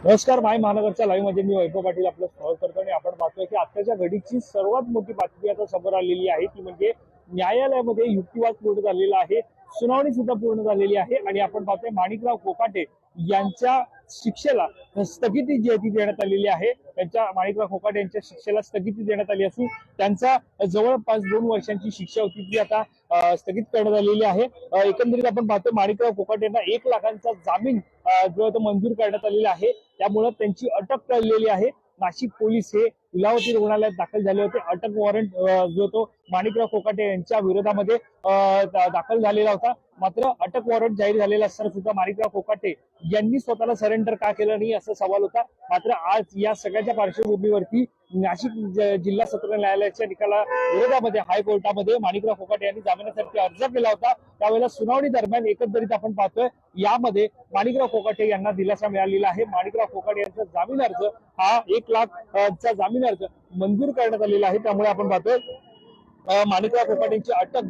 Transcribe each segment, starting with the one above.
नमस्कार, माय महानगरच्या लाईव्ह मध्ये मी वैभव पाटील आपलं स्वागत करतो आणि आपण पाहतोय की आताच्या घडीची सर्वात मोठी बातमी आता समोर आलेली आहे ती म्हणजे न्यायालयामध्ये युक्तिवाद पूर्ण झालेला आहे, सुनावणी सुद्धा पूर्ण झालेली आहे आणि आपण पाहतोय माणिकराव कोकाटे यांच्या शिक्षेला स्थगिती जी आहे ती देण्यात आलेली आहे। त्यांच्या माणिकराव कोकाटे यांच्या शिक्षेला स्थगिती देण्यात आली असून त्यांचा जवळपास 2 वर्षांची शिक्षा होती ती आता स्थगित करण्यात आलेली आहे। एकंदरीत आपण पाहतो माणिकराव कोकाटे यांना 1 लाखांचा जामीन जो तो मंजूर करण्यात आलेला आहे, त्यामुळे त्यांची अटक टळलेली आहे। नाशिक पोलीस हे लीलावती रुग्णालयात दाखल झाले होते। अटक वॉरंट जो तो माणिकराव कोकाटे यांच्या विरोधामध्ये दाखल झालेला होता, मात्र अटक वॉरंट जाहीर झालेला असताना सुद्धा माणिकराव कोकाटे यांनी स्वतःला सरेंडर का केलं नाही असा सवाल होता। मात्र आज या सगळ्याच्या पार्श्वभूमीवरती नाशिक जिल्हा सत्र न्यायालयाच्या निकाला विरोधामध्ये हायकोर्टामध्ये माणिकराव कोकाटे यांनी जामिनासाठी अर्ज केला होता। त्यावेळेला सुनावणी दरम्यान एकंदरीत आपण पाहतोय यामध्ये माणिकराव कोकाटे यांना दिलासा मिळालेला आहे। माणिकराव कोकाटे यांचा जामीन अर्ज हा 1 लाखचा जामीन अर्ज मंजूर करण्यात आलेला आहे। त्यामुळे आपण पाहतोय माणिकराव कोकाटेंची अटक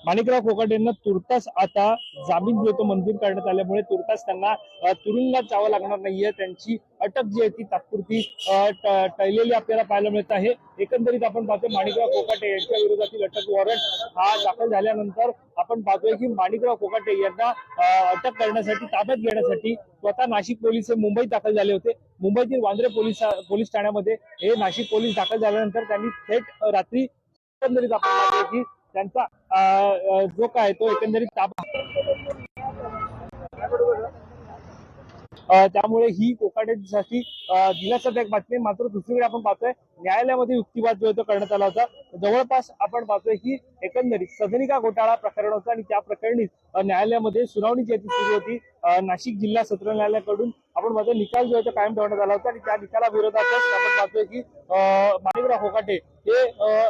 माणिकराव कोकाटे यांना तुर्तास आता जामीन जो तो मंजूर करण्यात आल्यामुळे तुर्तास त्यांना तुरुंगात जावं लागणार नाहीये। त्यांची अटक जी आहे ती तात्पुरती टळलेली आपल्याला पाहायला मिळत आहे। एकंदरीत आपण पाहतोय माणिकराव कोकाटे यांच्या विरोधातील अटक वॉरंट हा दाखल झाल्यानंतर आपण पाहतोय की माणिकराव कोकाटे यांना अटक करण्यासाठी ताब्यात घेण्यासाठी स्वतः नाशिक पोलीस हे मुंबईत दाखल झाले होते। मुंबईतील वांद्रे पोलीस ठाण्यामध्ये हे नाशिक पोलीस दाखल झाल्यानंतर त्यांनी थेट रात्री एकंदरीत आपण पाहतोय की त्यांचा जो काय तो एकंदरीत ताबा त्यामुळे ही कोकाटेंसाठी दिलासादायक बातमी। मात्र दुसरीकडे आपण पाहतोय न्यायालयामध्ये युक्तिवाद जो तो करण्यात आला होता। जवळपास आपण पाहतोय की एकंदरीत सदनिका घोटाळा प्रकरण होतं आणि त्या प्रकरणी न्यायालयामध्ये सुनावणी जी सुरू होती। नाशिक जिल्हा सत्र न्यायालयाकडून आपण पाहतोय निकाल जो कायम ठेवण्यात आला होता आणि त्या निकालाविरोधातच आपण पाहतोय की माणिकराव कोकाटे हे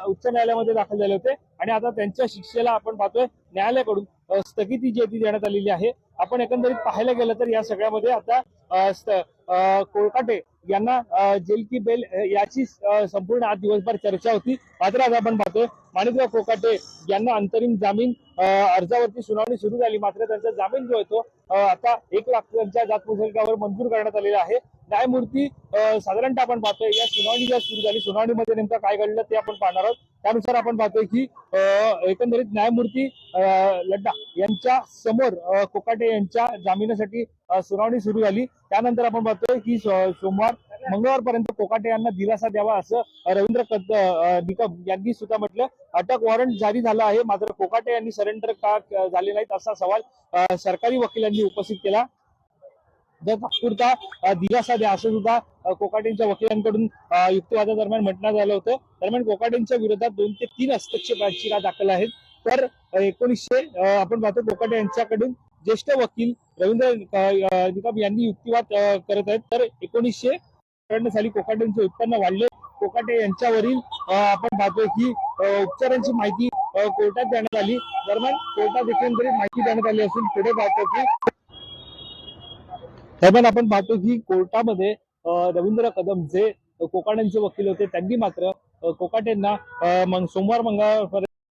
उच्च न्यायालयामध्ये दाखल झाले होते आणि आता त्यांच्या शिक्षेला आपण पाहतोय न्यायालयाकडून स्थगिती जी ती देण्यात आलेली आहे। आपण एकंदरीत पाहायला गेलं तर या सगळ्यामध्ये आता कोकाटे यांना जेल की बेल याची संपूर्ण आज दिवसभर चर्चा होती। मात्र आज आपण पाहतोय माणिकराव कोकाटे यांना अंतरिम जामीन अर्जावरती सुनावणी सुरू झाली, मात्र त्यांचा जामीन जो आहे तो आता 1 लाखांच्या जात मुचलक्यावर मंजूर करण्यात आलेला आहे। न्यायमूर्ती साधारणतः आपण पाहतोय या सुनावणी ज्या सुरू झाली सुनावणीमध्ये नेमकं काय घडलं ते आपण पाहणार आहोत। त्यानुसार आपण पाहतोय की एकंदरीत न्यायमूर्ती लड्डा यांच्या समोर कोकाटे यांच्या जामिनासाठी सुनावणी सुरू झाली। त्यानंतर आपण पाहतोय की मंगळवारपर्यंत कोकाटे यांना दिलासा द्यावा असं रवींद्र निकम यांनी सुद्धा म्हटलं। अटक वॉरंट जारी झालं आहे, मात्र कोकाटे यांनी सरेंडर का झाले नाहीत असा सवाल सरकारी वकिलांनी उपस्थित केला। जर तात्पुरता दिलासा द्या असं सुद्धा कोकाटेंच्या वकिलांकडून युक्तिवादादरम्यान म्हटण्यात आलं होतं। दरम्यान कोकाटेंच्या विरोधात 2 ते 3 हस्तक्षेप याचिका दाखल आहेत। तर 1900 आपण पाहतो कोकाटे यांच्याकडून ज्येष्ठ वकील रवींद्र निकम यांनी युक्तिवाद करत आहेत। तर 1994 साली कोकाटेंचे उत्पन्न वाढले। कोकाटे यांच्यावरील आपण पाहतोय की उपचारांची माहिती कोर्टात देण्यात आली। दरम्यान कोर्टात एकंदरीत माहिती देण्यात आली असून पुढे पाहतो की दरम्यान आपण पाहतो की कोर्टामध्ये रवींद्र कदम जे कोकाटेंचे वकील होते त्यांनी मात्र कोकाटेंना सोमवार मंगळवार